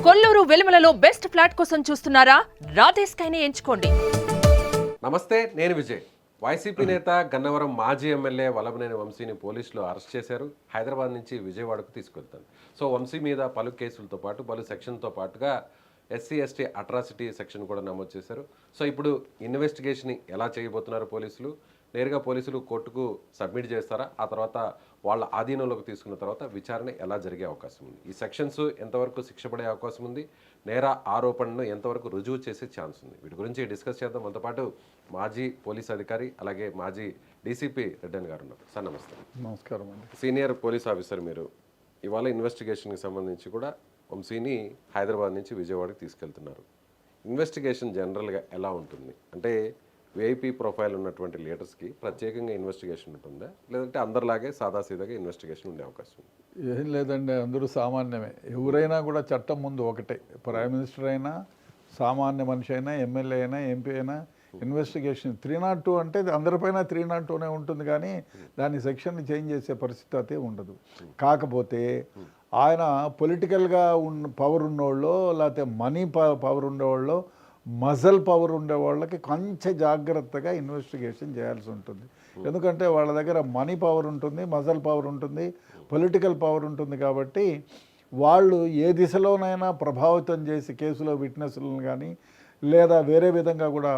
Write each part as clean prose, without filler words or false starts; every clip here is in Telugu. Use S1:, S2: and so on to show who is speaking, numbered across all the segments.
S1: కొల్లూరు వెలుమలలో బెస్ట్ ఫ్లాట్ కోసం చూస్తున్నారా? రాధేశ్ కైనే ఎంచుకోండి.
S2: నమస్తే, నేను విజయ్. వైసీపీ నేత గన్నవరం మాజీ ఎమ్మెల్యే వల్లభనేని వంశీని పోలీసులు అరెస్ట్ చేశారు. హైదరాబాద్ నుంచి విజయవాడకు తీసుకెళ్తారు. సో వంశీ మీద పలు కేసులతో పాటు పలు సెక్షన్తో పాటుగా SC/ST అట్రాసిటీ సెక్షన్ కూడా నమోదు చేశారు. సో ఇప్పుడు ఇన్వెస్టిగేషన్ ఎలా చేయబోతున్నారు పోలీసులు? నేరుగా పోలీసులు కోర్టుకు సబ్మిట్ చేస్తారా? ఆ తర్వాత వాళ్ళ ఆధీనంలోకి తీసుకున్న తర్వాత విచారణ ఎలా జరిగే అవకాశం ఉంది? ఈ సెక్షన్స్ ఎంతవరకు శిక్ష పడే అవకాశం ఉంది? నేర ఆరోపణను ఎంతవరకు రుజువు చేసే ఛాన్స్ ఉంది? వీటి గురించి డిస్కస్ చేద్దాం. మనతో పాటు మాజీ పోలీస్ అధికారి అలాగే మాజీ DCP రెడ్డన్ గారు ఉన్నారు. సార్ నమస్తే.
S3: నమస్కారం అండి.
S2: సీనియర్ పోలీస్ ఆఫీసర్ మీరు. ఇవాళ ఇన్వెస్టిగేషన్కి సంబంధించి కూడా వంశీని హైదరాబాద్ నుంచి విజయవాడకి తీసుకెళ్తున్నారు. ఇన్వెస్టిగేషన్ జనరల్గా ఎలా ఉంటుంది? అంటే VIP ప్రొఫైల్ ఉన్నటువంటి లీడర్స్కి ప్రత్యేకంగా ఇన్వెస్టిగేషన్ ఉంటుందా, లేదంటే అందరిలాగే సాదాసీదాగా ఇన్వెస్టిగేషన్ ఉండే అవకాశం ఉంది?
S3: ఏం లేదండి, అందరూ సామాన్యమే. ఎవరైనా కూడా చట్టం ముందు ఒకటే. ప్రైమ్ మినిస్టర్ అయినా, సామాన్య మనిషి అయినా, ఎమ్మెల్యే అయినా, MP అయినా ఇన్వెస్టిగేషన్ 302 అంటే అందరిపైన 302నే ఉంటుంది, కానీ దాని సెక్షన్ని చేంజ్ చేసే పరిస్థితి అయితే ఉండదు. కాకపోతే ఆయన పొలిటికల్గా పవర్ ఉన్నోళ్ళో లేకపోతే మనీ పవర్ ఉండేవాళ్ళో మజల్ పవర్ ఉండేవాళ్ళకి కొంచెం జాగ్రత్తగా ఇన్వెస్టిగేషన్ చేయాల్సి ఉంటుంది. ఎందుకంటే వాళ్ళ దగ్గర మనీ పవర్ ఉంటుంది, మజల్ పవర్ ఉంటుంది, పొలిటికల్ పవర్ ఉంటుంది. కాబట్టి వాళ్ళు ఏ దిశలోనైనా ప్రభావితం చేసి కేసులో విట్నెస్లను కానీ లేదా వేరే విధంగా కూడా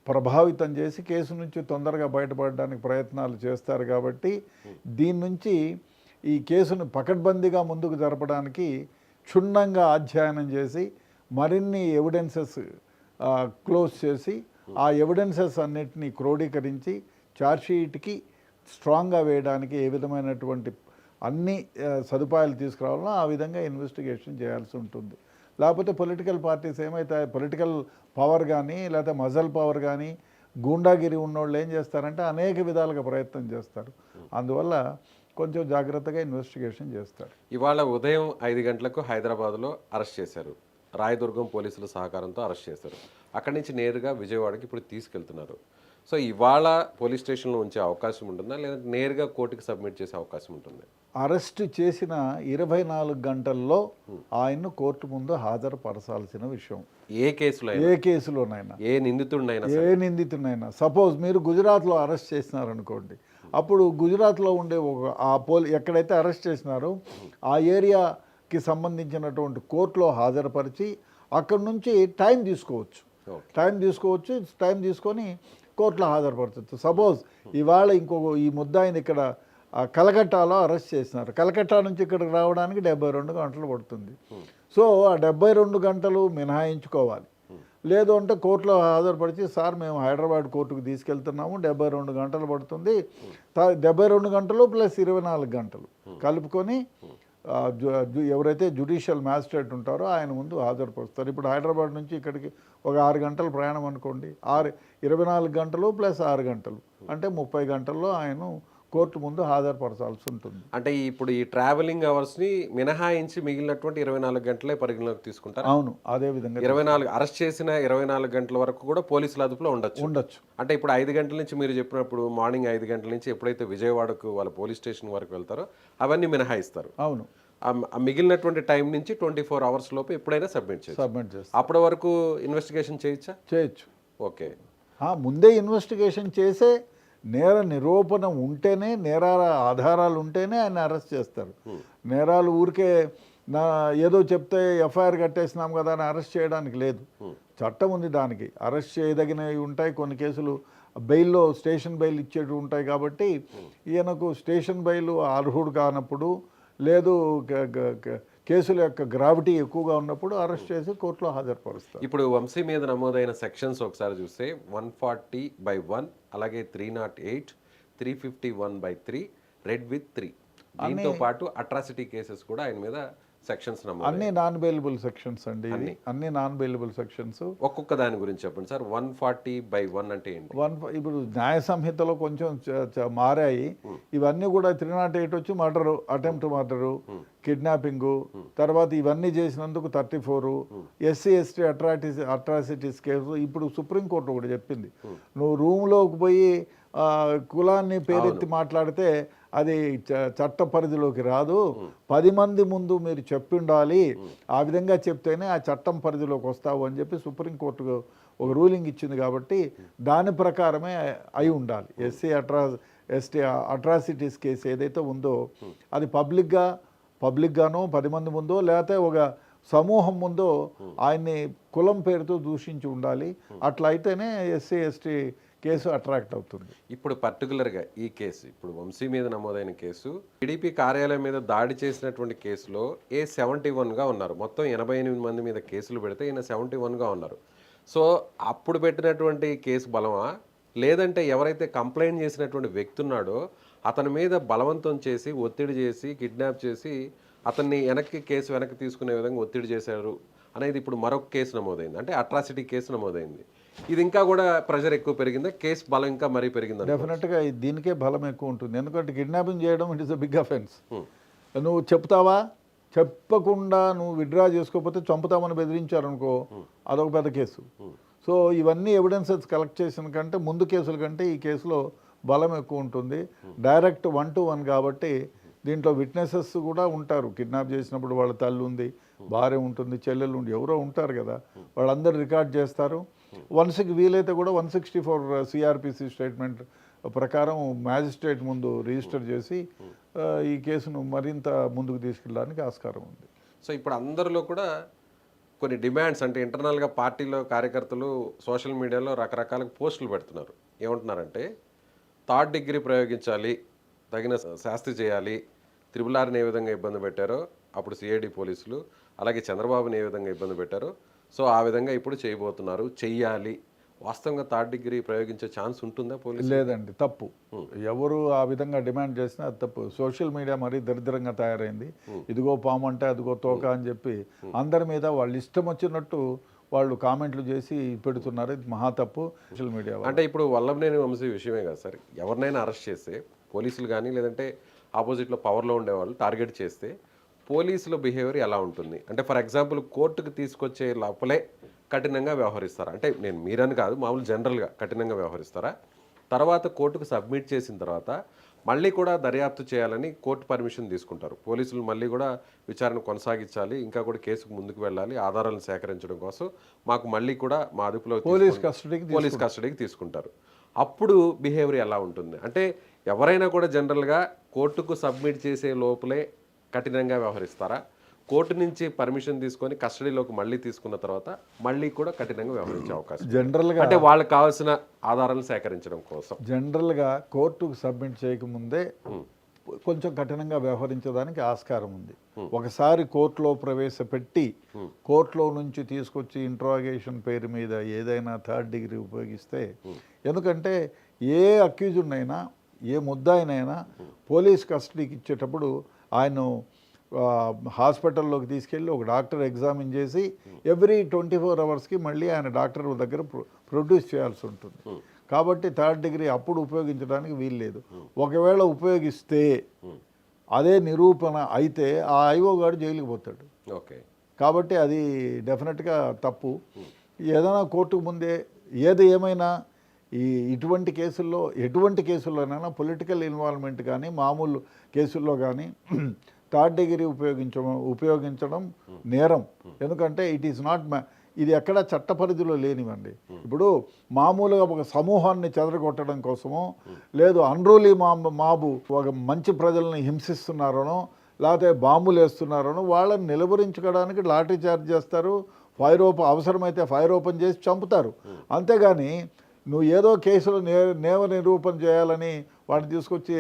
S3: ప్రభావితం చేసి కేసు నుంచి తొందరగా బయటపడడానికి ప్రయత్నాలు చేస్తారు. కాబట్టి దీని నుంచి ఈ కేసును పకడ్బందీగా ముందుకు జరపడానికి క్షుణ్ణంగా అధ్యయనం చేసి మరిన్ని ఎవిడెన్సెస్ క్లోజ్ చేసి ఆ ఎవిడెన్సెస్ అన్నిటినీ క్రోడీకరించి ఛార్జ్షీట్కి స్ట్రాంగ్గా వేయడానికి ఏ విధమైనటువంటి అన్ని సదుపాయాలు తీసుకురావాలో ఆ విధంగా ఇన్వెస్టిగేషన్ చేయాల్సి ఉంటుంది. లేకపోతే పొలిటికల్ పార్టీస్ ఏమైతే పొలిటికల్ పవర్ కానీ లేకపోతే మజల్ పవర్ కానీ గూండాగిరి ఉన్నోళ్ళు ఏం చేస్తారంటే అనేక విధాలుగా ప్రయత్నం చేస్తారు. అందువల్ల కొంచెం జాగ్రత్తగా ఇన్వెస్టిగేషన్ చేస్తారు.
S2: ఇవాళ ఉదయం 5 గంటలకు హైదరాబాద్లో అరెస్ట్ చేశారు. రాయదుర్గం పోలీసుల సహకారంతో అరెస్ట్ చేశారు. అక్కడి నుంచి నేరుగా విజయవాడకి ఇప్పుడు తీసుకెళ్తున్నారు. సో ఇవాళ పోలీస్ స్టేషన్లో ఉంచే అవకాశం ఉంటుందా, లేదంటే నేరుగా కోర్టుకి సబ్మిట్ చేసే అవకాశం ఉంటుంది?
S3: అరెస్ట్ చేసిన 24 గంటల్లో ఆయన్ను కోర్టు ముందు హాజరుపరచాల్సిన విషయం.
S2: ఏ
S3: కేసులోనైనా
S2: ఏ నిందితుడినైనా
S3: సపోజ్ మీరు గుజరాత్లో అరెస్ట్ చేసినారనుకోండి, అప్పుడు గుజరాత్లో ఉండే ఎక్కడైతే అరెస్ట్ చేసినారో ఆ ఏరియాకి సంబంధించినటువంటి కోర్టులో హాజరుపరిచి అక్కడి నుంచి టైం తీసుకొని కోర్టులో హాజరుపరచచ్చు. సపోజ్ ఇవాళ ఈ ముద్దాయిని ఇక్కడ కలకట్టాలో అరెస్ట్ చేసినారు. కలకట్టా నుంచి ఇక్కడికి రావడానికి 72 గంటలు పడుతుంది. సో ఆ 72 గంటలు మినహాయించుకోవాలి. లేదు అంటే కోర్టులో హాజరుపరిచి, సార్ మేము హైదరాబాద్ కోర్టుకు తీసుకెళ్తున్నాము, 72 గంటలు పడుతుంది, 72 గంటలు ప్లస్ 24 గంటలు కలుపుకొని ఎవరైతే జ్యుడిషియల్ మ్యాజిస్ట్రేట్ ఉంటారో ఆయన ముందు హాజరుపరుస్తారు. ఇప్పుడు హైదరాబాద్ నుంచి ఇక్కడికి ఒక 6 గంటల ప్రయాణం అనుకోండి, 24 గంటలు ప్లస్ 6 గంటలు అంటే 30 గంటల్లో ఆయన కోర్టు ముందు హాజరుపరచాల్సి ఉంటుంది.
S2: అంటే ఇప్పుడు ఈ ట్రావెలింగ్ అవర్స్ని మినహాయించి మిగిలినటువంటి 24 గంటలే పరిగణలోకి తీసుకుంటారు?
S3: అవును, అదే విధంగా
S2: 24 అరెస్ట్ చేసిన 24 గంటల వరకు కూడా పోలీసుల అదుపులో ఉండొచ్చు. అంటే ఇప్పుడు 5 గంటల నుంచి మీరు చెప్పినప్పుడు మార్నింగ్ 5 గంటల నుంచి ఎప్పుడైతే విజయవాడకు వాళ్ళ పోలీస్ స్టేషన్ వరకు వెళ్తారో అవన్నీ మినహాయిస్తారు.
S3: అవును,
S2: మిగిలినటువంటి టైం నుంచి 24 అవర్స్ లోపు ఎప్పుడైనా సబ్మిట్ చేస్తారు. అప్పటి వరకు ఇన్వెస్టిగేషన్ చేయొచ్చు. ఓకే,
S3: ముందే ఇన్వెస్టిగేషన్ చేసే నేర నిరూపణ ఉంటేనే, నేరాల ఆధారాలు ఉంటేనే ఆయన అరెస్ట్ చేస్తారు. నేరాలు ఊరికే ఏదో చెప్తే FIR కట్టేసినాం కదా అని అరెస్ట్ చేయడానికి లేదు. చట్టం ఉంది దానికి. అరెస్ట్ చేయదగినవి ఉంటాయి. కొన్ని కేసులు బెయిల్లో స్టేషన్ బెయిల్ ఇచ్చేవి ఉంటాయి. కాబట్టి ఈయనకు స్టేషన్ బెయిల్ అర్హుడు కానప్పుడు, లేదు కేసుల యొక్క గ్రావిటీ ఎక్కువగా ఉన్నప్పుడు అరెస్ట్ చేసి కోర్టులో హాజరుపరుస్తారు.
S2: ఇప్పుడు వంశీ మీద నమోదైన సెక్షన్స్ ఒకసారి చూస్తే 140/1, అలాగే 308, 351/3, రెడ్ విత్ 3, దీంతో పాటు అట్రాసిటీ కేసెస్ కూడా ఆయన మీద సెక్షన్స్
S3: అన్ని నాన్ బెయిలబుల్ సెక్షన్స్ అండి. అన్ని నాన్ బెయిలబుల్ సెక్షన్స్.
S2: ఒక్కొక్క దాని గురించి చెప్పండి సార్. 140/1 అంటే ఏంటి?
S3: ఇప్పుడు న్యాయ సంహితలో కొంచెం మారాయి. ఇవన్నీ కూడా 308 వచ్చి మర్డరు, అటెంప్ట్ మర్డరు, కిడ్నాపింగు, తర్వాత ఇవన్నీ చేసినందుకు 34, SC/ST అట్రాసిటీస్ కేసు. ఇప్పుడు సుప్రీంకోర్టు ఒకటి చెప్పింది, నువ్వు రూమ్లోకి పోయి కులాన్ని పేరెత్తి మాట్లాడితే అది చట్ట పరిధిలోకి రాదు. 10 మంది ముందు మీరు చెప్పిండాలి, ఆ విధంగా చెప్తేనే ఆ చట్టం పరిధిలోకి వస్తావు అని చెప్పి సుప్రీంకోర్టు ఒక రూలింగ్ ఇచ్చింది. కాబట్టి దాని ప్రకారమే అయి ఉండాలి. ఎస్టీ అట్రాసిటీస్ కేసు ఏదైతే ఉందో అది పబ్లిక్గానో 10 మంది ముందో లేకపోతే ఒక సమూహం ముందో ఆయన్ని కులం పేరుతో దూషించి ఉండాలి. అట్లా అయితేనే ఎస్సీ ఎస్టీ కేసు అట్రాక్ట్ అవుతుంది.
S2: ఇప్పుడు పర్టికులర్గా ఈ కేసు, ఇప్పుడు వంశీ మీద నమోదైన కేసు, టీడీపీ కార్యాలయం మీద దాడి చేసినటువంటి కేసులో A71గా ఉన్నారు. మొత్తం 88 మంది మీద కేసులు పెడితే ఈయన 71గా ఉన్నారు. సో అప్పుడు పెట్టినటువంటి కేసు బలమా, లేదంటే ఎవరైతే కంప్లైంట్ చేసినటువంటి వ్యక్తి ఉన్నాడో అతని మీద బలవంతం చేసి, ఒత్తిడి చేసి, కిడ్నాప్ చేసి అతన్ని కేసు వెనక్కి తీసుకునే విధంగా ఒత్తిడి చేశారు అనేది ఇప్పుడు మరొక కేసు నమోదైంది. అంటే అట్రాసిటీ కేసు నమోదైంది. ఇది ఇంకా కూడా ప్రెషర్ ఎక్కువ పెరిగిందా, కేసు బలం ఇంకా మరీ పెరిగిందా?
S3: డెఫినెట్గా దీనికే బలం ఎక్కువ ఉంటుంది. ఎందుకంటే కిడ్నాపింగ్ చేయడం it is a big offence. నువ్వు చెప్తావా, చెప్పకుండా నువ్వు విత్డ్రా చేసుకోకపోతే చంపుతామని బెదిరించారనుకో, అదొక పెద్ద కేసు. సో ఇవన్నీ ఎవిడెన్సెస్ కలెక్ట్ చేసిన కంటే ముందు కేసుల కంటే ఈ కేసులో బలం ఎక్కువ ఉంటుంది. డైరెక్ట్ 1-to-1 కాబట్టి దీంట్లో విట్నెసెస్ కూడా ఉంటారు. కిడ్నాప్ చేసినప్పుడు వాళ్ళ తల్లి ఉంది, భార్య ఉంటుంది, చెల్లెలు ఉంది, ఎవరో ఉంటారు కదా, వాళ్ళందరూ రికార్డ్ చేస్తారు. వీలైతే కూడా 164 సిఆర్పిసి స్టేట్మెంట్ ప్రకారం మ్యాజిస్ట్రేట్ ముందు రిజిస్టర్ చేసి ఈ కేసును మరింత ముందుకు తీసుకెళ్ళడానికి ఆస్కారం ఉంది.
S2: సో ఇప్పుడు అందరిలో కూడా కొన్ని డిమాండ్స్, అంటే ఇంటర్నల్గా పార్టీలో కార్యకర్తలు సోషల్ మీడియాలో రకరకాల పోస్టులు పెడుతున్నారు. ఏమంటున్నారంటే, 3rd డిగ్రీ ప్రయోగించాలి, తగిన శాస్తి చేయాలి, త్రిపులార్ని ఏ విధంగా ఇబ్బంది పెట్టారో అప్పుడు సిఐడి పోలీసులు, అలాగే చంద్రబాబుని ఏ విధంగా ఇబ్బంది పెట్టారో సో ఆ విధంగా ఇప్పుడు చేయబోతున్నారు, చెయ్యాలి. వాస్తవంగా 3rd డిగ్రీ ప్రయోగించే ఛాన్స్ ఉంటుందా పోలీసు?
S3: లేదండి, తప్పు. ఎవరు ఆ విధంగా డిమాండ్ చేసినా అది తప్పు. సోషల్ మీడియా మరీ దరిద్రంగా తయారైంది. ఇదిగో పాము అంటే అదిగో తోక అని చెప్పి అందరి మీద వాళ్ళు ఇష్టం వచ్చినట్టు వాళ్ళు కామెంట్లు చేసి పెడుతున్నారు. ఇది మహా తప్పు సోషల్ మీడియా.
S2: అంటే ఇప్పుడు వల్లభనేని వంశీ విషయమే కదా సార్, ఎవరినైనా అరెస్ట్ చేస్తే పోలీసులు కానీ లేదంటే ఆపోజిట్లో పవర్లో ఉండేవాళ్ళు టార్గెట్ చేస్తే పోలీసుల బిహేవియర్ ఎలా ఉంటుంది? అంటే ఫర్ ఎగ్జాంపుల్ కోర్టుకు తీసుకొచ్చే లోపలే కఠినంగా వ్యవహరిస్తారా? అంటే నేను మీరని కాదు, మామూలు జనరల్గా కఠినంగా వ్యవహరిస్తారా? తర్వాత కోర్టుకు సబ్మిట్ చేసిన తర్వాత మళ్ళీ కూడా దర్యాప్తు చేయాలని కోర్టు పర్మిషన్ తీసుకుంటారు. పోలీసులు మళ్ళీ కూడా విచారణ కొనసాగించాలి, ఇంకా కూడా కేసుకు ముందుకు వెళ్ళాలి, ఆధారాలను సేకరించడం కోసం మాకు మళ్ళీ కూడా మా అదుపులో పోలీస్ కస్టడీకి తీసుకుంటారు. అప్పుడు బిహేవియర్ ఎలా ఉంటుంది? అంటే ఎవరైనా కూడా జనరల్గా కోర్టుకు సబ్మిట్ చేసే లోపలే కఠినంగా వ్యవహరిస్తారా? కోర్టు నుంచి పర్మిషన్ తీసుకొని కస్టడీలోకి మళ్ళీ తీసుకున్న తర్వాత మళ్ళీ కూడా కఠినంగా వ్యవహరించే అవకాశం
S3: జనరల్గా,
S2: అంటే వాళ్ళకి కావాల్సిన ఆధారాలను సేకరించడం కోసం
S3: జనరల్గా కోర్టుకు సబ్మిట్ చేయకముందే కొంచెం కఠినంగా వ్యవహరించడానికి ఆస్కారం ఉంది. ఒకసారి కోర్టులో ప్రవేశపెట్టి కోర్టులో నుంచి తీసుకొచ్చి ఇంట్రాగేషన్ పేరు మీద ఏదైనా 3rd డిగ్రీ ఉపయోగిస్తే, ఎందుకంటే ఏ అక్యూజ్డ్నైనా ఏ ముద్దాయినైనా పోలీస్ కస్టడీకి ఇచ్చేటప్పుడు ఆయన హాస్పిటల్లోకి తీసుకెళ్ళి ఒక డాక్టర్ ఎగ్జామిన్ చేసి ఎవ్రీ 24 అవర్స్కి మళ్ళీ ఆయన డాక్టర్ దగ్గర ప్రొడ్యూస్ చేయాల్సి ఉంటుంది. కాబట్టి 3rd డిగ్రీ అప్పుడు ఉపయోగించడానికి వీలు లేదు. ఒకవేళ ఉపయోగిస్తే అదే నిరూపణ అయితే ఆ ఐఓ గారు జైలుకి పోతాడు.
S2: ఓకే,
S3: కాబట్టి అది డెఫినెట్గా తప్పు. ఏదైనా కోర్టుకు ముందే ఏది ఏమైనా ఇటువంటి కేసుల్లో, ఎటువంటి కేసుల్లోనైనా పొలిటికల్ ఇన్వాల్వ్మెంట్ కానీ మామూలు కేసుల్లో కానీ 3rd డిగ్రీ ఉపయోగించడం నేరం. ఎందుకంటే ఇట్ ఈస్ నాట్ ఇది ఎక్కడ చట్ట పరిధిలో లేనివ్వండి. ఇప్పుడు మామూలుగా ఒక సమూహాన్ని చెదరగొట్టడం కోసమో, లేదు అన్రూలీ మాబు ఒక మంచి ప్రజల్ని హింసిస్తున్నారనో, లేకపోతే బాంబులు వేస్తున్నారనో వాళ్ళని నిలువరించుకోవడానికి లాఠీ చార్జ్ చేస్తారు, అవసరమైతే ఫైర్ ఓపెన్ చేసి చంపుతారు. అంతేగాని నువ్వు ఏదో కేసులో నేవ నిరూపణ చేయాలని వాడిని తీసుకొచ్చి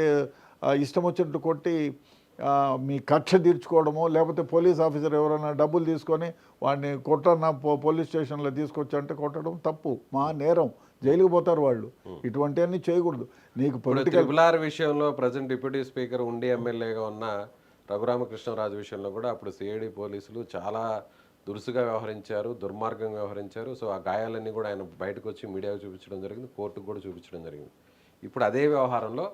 S3: ఇష్టం వచ్చినట్టు కొట్టి మీ కక్ష తీర్చుకోవడమో, లేకపోతే పోలీస్ ఆఫీసర్ ఎవరైనా డబ్బులు తీసుకొని వాడిని కొట్టన్నా పోలీస్ స్టేషన్లో తీసుకొచ్చి కొట్టడం తప్పు, మా నేరం, జైలుకు పోతారు వాళ్ళు. ఇటువంటివన్నీ చేయకూడదు. నీకు
S2: పొలిటికల్ విషయంలో ప్రజెంట్ డిప్యూటీ స్పీకర్ ఉండి ఎమ్మెల్యేగా ఉన్న రఘురామకృష్ణరాజు విషయంలో కూడా అప్పుడు సిఐడి పోలీసులు చాలా దురుసుగా వ్యవహరించారు, దుర్మార్గంగా వ్యవహరించారు. సో ఆ గాయాలన్నీ కూడా ఆయన బయటకు వచ్చి మీడియాకు చూపించడం జరిగింది, కోర్టుకు కూడా చూపించడం జరిగింది. ఇప్పుడు అదే వ్యవహారంలో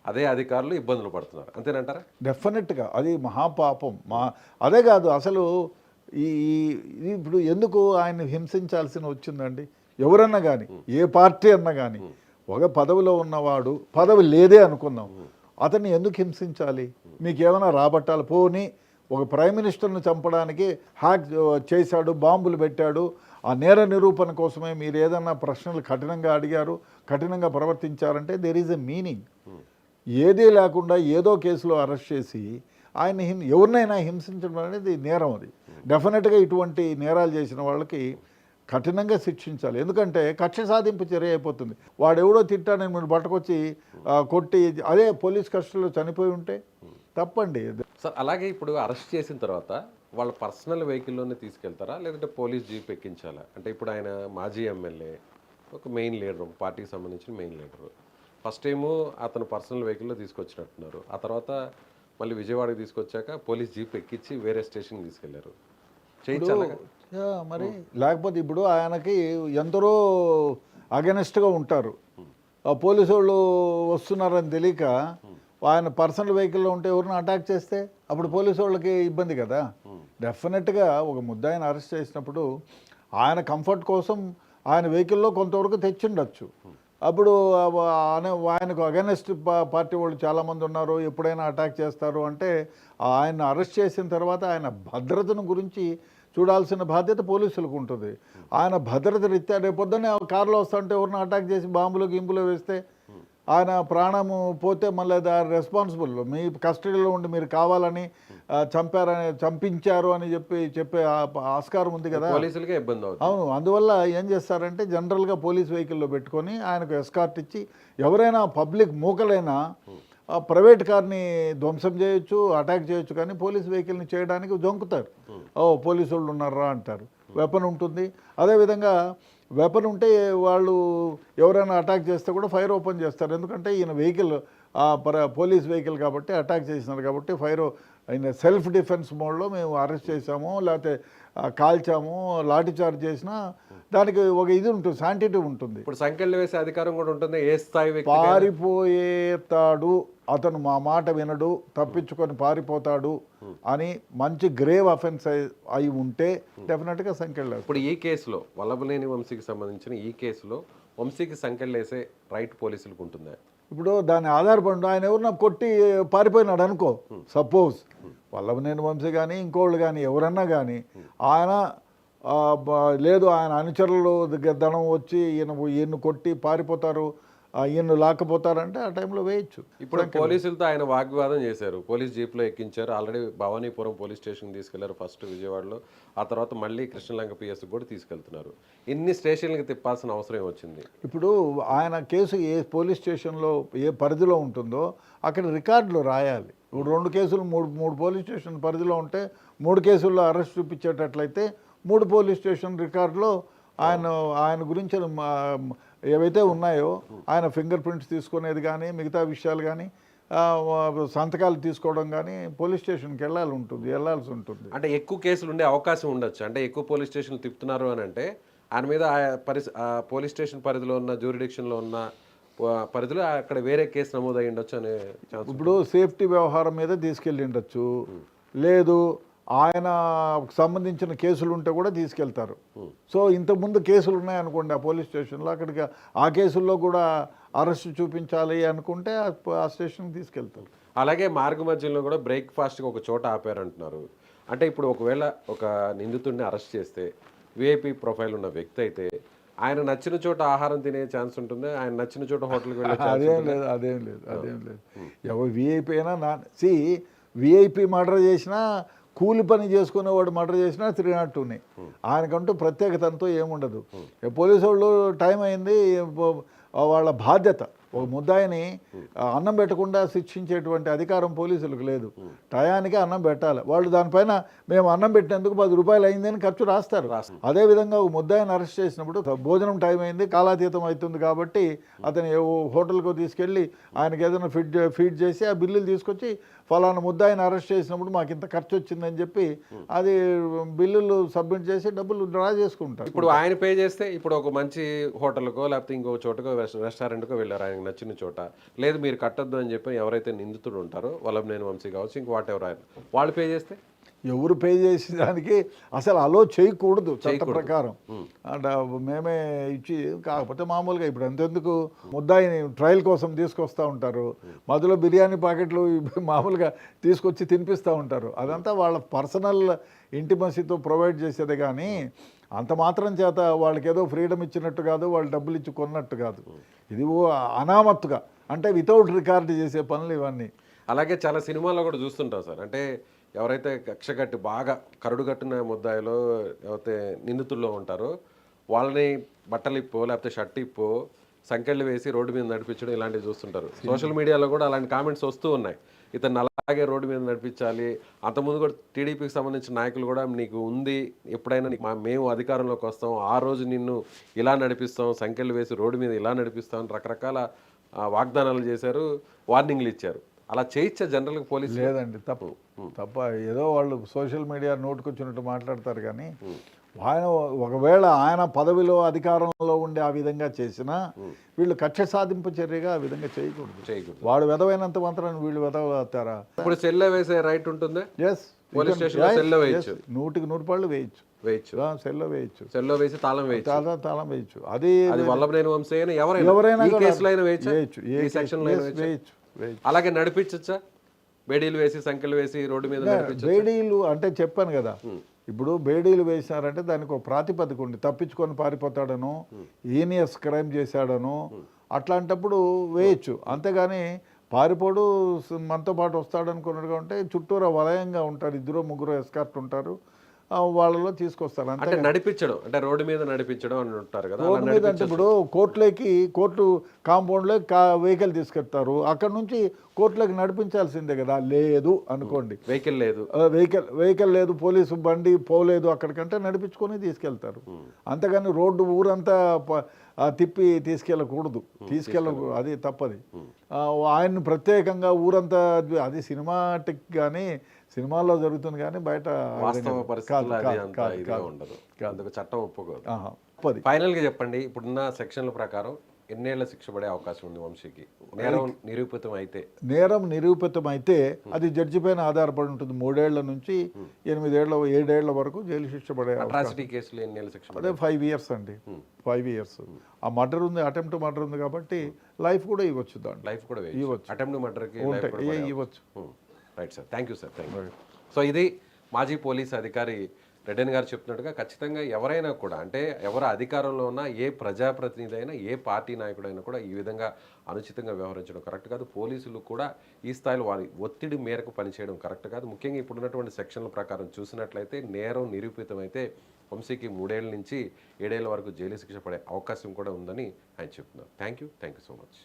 S2: అదే అధికారులు ఇబ్బందులు పడుతున్నారు, అంతేనంటారా?
S3: డెఫినెట్గా అది మహాపాపం. అదే కాదు అసలు ఇప్పుడు ఎందుకు ఆయన హింసించాల్సిన వచ్చిందండి? ఎవరన్నా కానీ, ఏ పార్టీ అన్నా కానీ, ఒక పదవిలో ఉన్నవాడు, పదవి లేదే అనుకుందాం, అతన్ని ఎందుకు హింసించాలి? మీకు ఏమైనా రాబట్టాలి? పోనీ ఒక ప్రైమ్ మినిస్టర్ని చంపడానికి హ్యాక్ చేశాడు, బాంబులు పెట్టాడు, ఆ నేర నిరూపణ కోసమే మీరు ఏదన్నా ప్రశ్నలు కఠినంగా అడిగారు, కఠినంగా ప్రవర్తించారంటే దేర్ ఈజ్ ఎ మీనింగ్. ఏదీ లేకుండా ఏదో కేసులో అరెస్ట్ చేసి ఆయన ఎవరినైనా హింసించడం అనేది నేరం. అది డెఫినెట్గా ఇటువంటి నేరాలు చేసిన వాళ్ళకి కఠినంగా శిక్షించాలి. ఎందుకంటే కక్ష సాధింపు చర్య అయిపోతుంది. వాడెవడో తిట్టాడని మీరు పట్టుకొచ్చి కొట్టి అదే పోలీస్ కస్టడీలో చనిపోయి ఉంటే తప్పండి.
S2: సార్ అలాగే ఇప్పుడు అరెస్ట్ చేసిన తర్వాత వాళ్ళ పర్సనల్ వెహికల్లోనే తీసుకెళ్తారా, లేదంటే పోలీస్ జీప్ ఎక్కించాలా? అంటే ఇప్పుడు ఆయన మాజీ ఎమ్మెల్యే, ఒక మెయిన్ లీడర్, ఒక పార్టీకి సంబంధించిన మెయిన్ లీడరు. ఫస్ట్ ఏమో అతను పర్సనల్ వెహికల్లో తీసుకొచ్చినట్టున్నారు. ఆ తర్వాత మళ్ళీ విజయవాడకి తీసుకొచ్చాక పోలీస్ జీప్ ఎక్కించి వేరే స్టేషన్కి తీసుకెళ్లారు. చేయించాలి
S3: మరి లేకపోతే ఇప్పుడు ఆయనకి ఎందరో అగెనెస్ట్గా ఉంటారు. ఆ పోలీసు వాళ్ళు వస్తున్నారని తెలియక ఆయన పర్సనల్ వెహికల్లో ఉంటే ఎవరిని అటాక్ చేస్తే అప్పుడు పోలీసు వాళ్ళకి ఇబ్బంది కదా. డెఫినెట్గా ఒక ముద్దాయిని అరెస్ట్ చేసినప్పుడు ఆయన కంఫర్ట్ కోసం ఆయన వెహికల్లో కొంతవరకు తెచ్చిండొచ్చు. అప్పుడు ఆయనకు అగెనెస్ట్ పార్టీ వాళ్ళు చాలామంది ఉన్నారు, ఎప్పుడైనా అటాక్ చేస్తారు అంటే ఆయన అరెస్ట్ చేసిన తర్వాత ఆయన భద్రతను గురించి చూడాల్సిన బాధ్యత పోలీసులకు ఉంటుంది. ఆయన భద్రత రీత్యా రేపొద్దునే కారులో వస్తుంటే ఎవరిని అటాక్ చేసి బాంబులు గింపులు వేస్తే ఆయన ప్రాణము పోతే మళ్ళీ రెస్పాన్సిబుల్. మీ కస్టడీలో ఉండి మీరు కావాలని చంపారని చంపించారు అని చెప్పే ఆస్కారం ఉంది కదా,
S2: పోలీసులకే ఇబ్బంది అవుతుంది.
S3: అవును. అందువల్ల ఏం చేస్తారంటే జనరల్గా పోలీస్ వెహికల్లో పెట్టుకొని ఆయనకు ఎస్కార్ట్ ఇచ్చి ఎవరైనా పబ్లిక్ మూకలైనా ప్రైవేట్ కార్ని ధ్వంసం చేయొచ్చు, అటాక్ చేయొచ్చు, కానీ పోలీస్ వెహికల్ని చేయడానికి జంకుతారు. పోలీసు వాళ్ళు ఉన్నారా అంటారు. వెపన్ ఉంటుంది. అదేవిధంగా వెపన్ ఉంటే వాళ్ళు ఎవరైనా అటాక్ చేస్తే కూడా ఫైర్ ఓపెన్ చేస్తారు. ఎందుకంటే ఈయన వెహికల్ పోలీస్ వెహికల్ కాబట్టి అటాక్ చేసినారు కాబట్టి ఆయన సెల్ఫ్ డిఫెన్స్ మోడ్లో మేము అరెస్ట్ చేసాము, లేకపోతే కాల్చాము, లాఠీ చార్జ్ చేసినా దానికి ఒక ఇది ఉంటుంది, శాంటిటీ ఉంటుంది.
S2: ఇప్పుడు సంఖ్యలు వేసే అధికారం కూడా ఉంటుంది. ఏ స్థాయి వ్యక్తి
S3: పారిపోయేతాడు, అతను మా మాట వినడు, తప్పించుకొని పారిపోతాడు అని మంచి గ్రేవ్ అఫెన్స్ అయి ఉంటే డెఫినెట్గా సంఖ్యలు.
S2: ఇప్పుడు ఈ కేసులో వల్లభనేని వంశీకి సంబంధించిన ఈ కేసులో వంశీకి సంఖ్యలు వేసే రైట్ పోలీసులకు ఉంటుందా?
S3: ఇప్పుడు దాని ఆధారపడి ఆయన ఎవరన్నా కొట్టి పారిపోయినాడు అనుకో, సపోజ్ వల్లభనేని వంశీ కానీ ఇంకోళ్ళు కానీ ఎవరన్నా కానీ ఆయన లేదు ఆయన అనుచరులు ధనం వచ్చి ఈయన కొట్టి పారిపోతారు, ఈయన లాక్కపోతారంటే ఆ టైంలో వేయచ్చు.
S2: ఇప్పుడు పోలీసులతో ఆయన వాగ్వాదం చేశారు, పోలీస్ జీప్లో ఎక్కించారు, ఆల్రెడీ భవానీపురం పోలీస్ స్టేషన్కి తీసుకెళ్లారు ఫస్ట్ విజయవాడలో, ఆ తర్వాత మళ్ళీ కృష్ణలంక పిఎస్కి కూడా తీసుకెళ్తున్నారు. ఇన్ని స్టేషన్లకి తిప్పాల్సిన అవసరం వచ్చింది.
S3: ఇప్పుడు ఆయన కేసు ఏ పోలీస్ స్టేషన్లో ఏ పరిధిలో ఉంటుందో అక్కడ రికార్డులు రాయాలి. ఇప్పుడు 2 కేసులు మూడు పోలీస్ స్టేషన్ పరిధిలో ఉంటే 3 కేసుల్లో అరెస్ట్ చూపించేటట్లయితే 3 పోలీస్ స్టేషన్ రికార్డులో ఆయన గురించి ఏవైతే ఉన్నాయో ఆయన ఫింగర్ ప్రింట్స్ తీసుకునేది కానీ మిగతా విషయాలు కానీ సంతకాలు తీసుకోవడం కానీ పోలీస్ స్టేషన్కి వెళ్ళాల్సి ఉంటుంది.
S2: అంటే ఎక్కువ కేసులు ఉండే అవకాశం ఉండొచ్చు. అంటే ఎక్కువ పోలీస్ స్టేషన్లు తిప్పుతున్నారు అని అంటే ఆయన మీద పోలీస్ స్టేషన్ పరిధిలో ఉన్న జ్యూరిడిక్షన్లో ఉన్న పరిధిలో అక్కడ వేరే కేసు నమోదై ఉండొచ్చు అనే ఛాన్స్.
S3: ఇప్పుడు సేఫ్టీ వ్యవహారం మీద తీసుకెళ్ళి ఉండొచ్చు, లేదు ఆయన సంబంధించిన కేసులు ఉంటే కూడా తీసుకెళ్తారు. సో ఇంతకుముందు కేసులు ఉన్నాయనుకోండి ఆ పోలీస్ స్టేషన్లో, అక్కడికి ఆ కేసుల్లో కూడా అరెస్ట్ చూపించాలి అనుకుంటే ఆ స్టేషన్కి తీసుకెళ్తారు.
S2: అలాగే మార్గ మధ్యంలో కూడా బ్రేక్ఫాస్ట్కి ఒక చోట ఆపారంటున్నారు. అంటే ఇప్పుడు ఒకవేళ ఒక నిందితుడిని అరెస్ట్ చేస్తే విఐపి ప్రొఫైల్ ఉన్న వ్యక్తి అయితే ఆయన నచ్చిన చోట ఆహారం తినే ఛాన్స్ ఉంటుంది, ఆయన నచ్చిన చోట హోటల్కి వెళ్ళే
S3: అదేం లేదు. ఎవరు విఐపి అయినా విఐపి మర్డర్ చేసినా కూలి పని చేసుకునేవాడు మర్డర్ చేసినా 302నే. ఆయనకంటూ ప్రత్యేకత అంతా ఏముండదు. పోలీసు వాళ్ళు టైం అయింది, వాళ్ళ బాధ్యత. ఒక ముద్దాయిని అన్నం పెట్టకుండా శిక్షించేటువంటి అధికారం పోలీసులకు లేదు. టయానికి అన్నం పెట్టాలి. వాళ్ళు దానిపైన మేము అన్నం పెట్టినందుకు 10 రూపాయలు అయిందని ఖర్చు రాస్తారు. అదేవిధంగా ఒక ముద్దాయిని అరెస్ట్ చేసినప్పుడు భోజనం టైం అయింది, కాలాతీతం అవుతుంది కాబట్టి అతను హోటల్కు తీసుకెళ్ళి ఆయనకి ఏదైనా ఫీడ్ చేసి ఆ బిల్లులు తీసుకొచ్చి ఫలానా ముద్దాయిని అరెస్ట్ చేసినప్పుడు మాకు ఇంత ఖర్చు వచ్చిందని చెప్పి అది బిల్లులు సబ్మిట్ చేసి డబ్బులు డ్రా చేసుకుంటారు.
S2: ఇప్పుడు ఆయన పే చేస్తే ఇప్పుడు ఒక మంచి హోటల్కో లేకపోతే ఇంకో చోటకో రెస్టారెంట్కో వెళ్ళారు ఆయనకు నచ్చిన చోట, లేదు మీరు కట్టొద్దు అని చెప్పి ఎవరైతే నిందితుడు ఉంటారో వల్లభనేని వంశీ కావచ్చు ఇంక వాట్ ఎవర్ ఆయన వాళ్ళు పే చేస్తే
S3: ఎవరు పే చేసే దానికి అసలు అలో చేయకూడదు చట్ట ప్రకారం. అంటే మేమే ఇచ్చి, కాకపోతే మామూలుగా ఇప్పుడు అంతెందుకు ముద్దాయిని ట్రయల్ కోసం తీసుకొస్తూ ఉంటారు, మధ్యలో బిర్యానీ ప్యాకెట్లు మామూలుగా తీసుకొచ్చి తినిపిస్తూ ఉంటారు. అదంతా వాళ్ళ పర్సనల్ ఇంటిమసీతో ప్రొవైడ్ చేసేది, కానీ అంత మాత్రం చేత వాళ్ళకి ఏదో ఫ్రీడమ్ ఇచ్చినట్టు కాదు, వాళ్ళు డబ్బులు ఇచ్చి కొన్నట్టు కాదు. ఇది అనామత్తుగా, అంటే వితౌట్ రికార్డు చేసే పనులు ఇవన్నీ.
S2: అలాగే చాలా సినిమాల్లో కూడా చూస్తుంటాం సార్, అంటే ఎవరైతే కక్ష కట్టి బాగా కరుడు కట్టిన ముద్దాయిలో లేకపోతే నిందితుల్లో ఉంటారో వాళ్ళని బట్టలు ఇప్పో లేకపోతే షర్ట్ ఇప్పో సంకెళ్ళు వేసి రోడ్డు మీద నడిపించడం ఇలాంటివి చూస్తుంటారు. సోషల్ మీడియాలో కూడా అలాంటి కామెంట్స్ వస్తూ ఉన్నాయి, ఇతను అలాగే రోడ్డు మీద నడిపించాలి. అంతకుముందు కూడా టీడీపీకి సంబంధించిన నాయకులు కూడా నీకు ఉంది, ఎప్పుడైనా మేము అధికారంలోకి వస్తాం ఆ రోజు నిన్ను ఇలా నడిపిస్తాం, సంకెళ్ళు వేసి రోడ్డు మీద ఇలా నడిపిస్తాం అని రకరకాల వాగ్దానాలు చేశారు, వార్నింగ్లు ఇచ్చారు. అలా చేయొచ్చా జనరల్గా పోలీసు?
S3: లేదండి, తప్ప ఏదో వాళ్ళు సోషల్ మీడియా నోటుకొచ్చినట్టు మాట్లాడతారు, కానీ ఆయన ఒకవేళ ఆయన పదవిలో అధికారంలో ఉండి ఆ విధంగా చేసినా వీళ్ళు కక్ష సాధింపు చర్యగా ఆ విధంగా చేయకూడదు. వాడు వెదవైనంత మాత్రాన్ని వీళ్ళు వెదవుతారా?
S2: ఇప్పుడు సెల్లో వేసే రైట్ ఉంటుందా?
S3: ఎస్,
S2: పోలీస్ స్టేషన్లో సెల్లో వేయచ్చు,
S3: 100% వేయచ్చు. సెల్లో వేయచ్చు,
S2: సెల్లో వేసి తాళం వేయచ్చు,
S3: తాళం వేయచ్చు. అది
S2: వల్లభనేని వంశీ అయినా ఎవరైనా ఈ కేసులో అయినా వేయచ్చు, ఈ సెక్షన్లో అయినా వేయచ్చు. అలాగే నడిపించచ్చా? బేడీలు వేసి సంఖ్యలు వేసి రోడ్డు మీద
S3: బేడీలు అంటే చెప్పాను కదా, ఇప్పుడు బేడీలు వేసినారంటే దానికి ఒక ప్రాతిపదిక ఉండి, తప్పించుకొని పారిపోతాడను, ఈనియస్ క్రైమ్ చేశాడను, అట్లాంటప్పుడు వేయచ్చు. అంతేగాని పారిపోడు మనతో పాటు వస్తాడు అనుకున్నట్టుగా ఉంటే చుట్టూరా వలయంగా ఉంటారు, 2-3 ఎస్కార్ట్ ఉంటారు, వాళ్ళలో తీసుకొస్తారు.
S2: అంటే నడిపించడం అంటే రోడ్డు మీద నడిపించడం అని ఉంటారు కదా.
S3: రోడ్డు మీద అంటే ఇప్పుడు కోర్టు కాంపౌండ్లో వెహికల్ తీసుకెళ్తారు, అక్కడ నుంచి కోర్టులోకి నడిపించాల్సిందే కదా. లేదు అనుకోండి, వెహికల్ లేదు, పోలీసు బండి పోలేదు అక్కడికంటే నడిపించుకొని తీసుకెళ్తారు. అంతేగాని రోడ్డు ఊరంతా తిప్పి తీసుకెళ్ళకూడదు, అది తప్పది. ఆయన్ని ప్రత్యేకంగా ఊరంతా, అది సినిమాటిక్ కానీ సినిమాల్లో జరుగుతుంది, కానీ బయట
S2: చట్టం ఒప్పుకోదు. ఫైనల్ గా చెప్పండి, ఇప్పుడున్న సెక్షన్ల ప్రకారం ఎన్నేళ్ల శిక్ష పడే అవకాశం ఉంది వంశీకి? నేరం నిరూపితం అయితే అది జడ్జి పైన ఆధారపడి ఉంటుంది. 3 ఏళ్ల నుంచి 8 ఏళ్ల 7 ఏళ్ల వరకు జైలు శిక్ష పడే. అట్రాసిటీ కేసులు ఎన్నేళ్ల శిక్ష?
S3: అదే 5 years అండి, 5 years. ఆ మర్డర్ ఉంది, అటెంప్ట్ మర్డర్ ఉంది కాబట్టి లైఫ్ కూడా ఇవ్వచ్చు, దాంట్లో
S2: లైఫ్ కూడా ఇవ్వచ్చు, అటెంప్ట్ మర్డర్కి
S3: ఇవ్వచ్చు.
S2: Right sir, thank you sir, thank you. So ఇది మాజీ పోలీస్ అధికారి రెడ్డన్ గారు చెప్తున్నట్టుగా ఖచ్చితంగా ఎవరైనా కూడా, అంటే ఎవరు అధికారంలో ఉన్నా, ఏ ప్రజాప్రతినిధి అయినా, ఏ పార్టీ నాయకుడైనా కూడా ఈ విధంగా అనుచితంగా వ్యవహరించడం కరెక్ట్ కాదు. పోలీసులు కూడా ఈ స్థాయిలో వారి ఒత్తిడి మేరకు పనిచేయడం కరెక్ట్ కాదు. ముఖ్యంగా ఇప్పుడున్నటువంటి సెక్షన్ల ప్రకారం చూసినట్లయితే నేరం నిరూపితం అయితే వంశీకి 3 ఏళ్ల నుంచి 7 ఏళ్ల వరకు జైలు శిక్ష పడే అవకాశం కూడా ఉందని ఆయన చెప్తున్నారు. Thank you so much.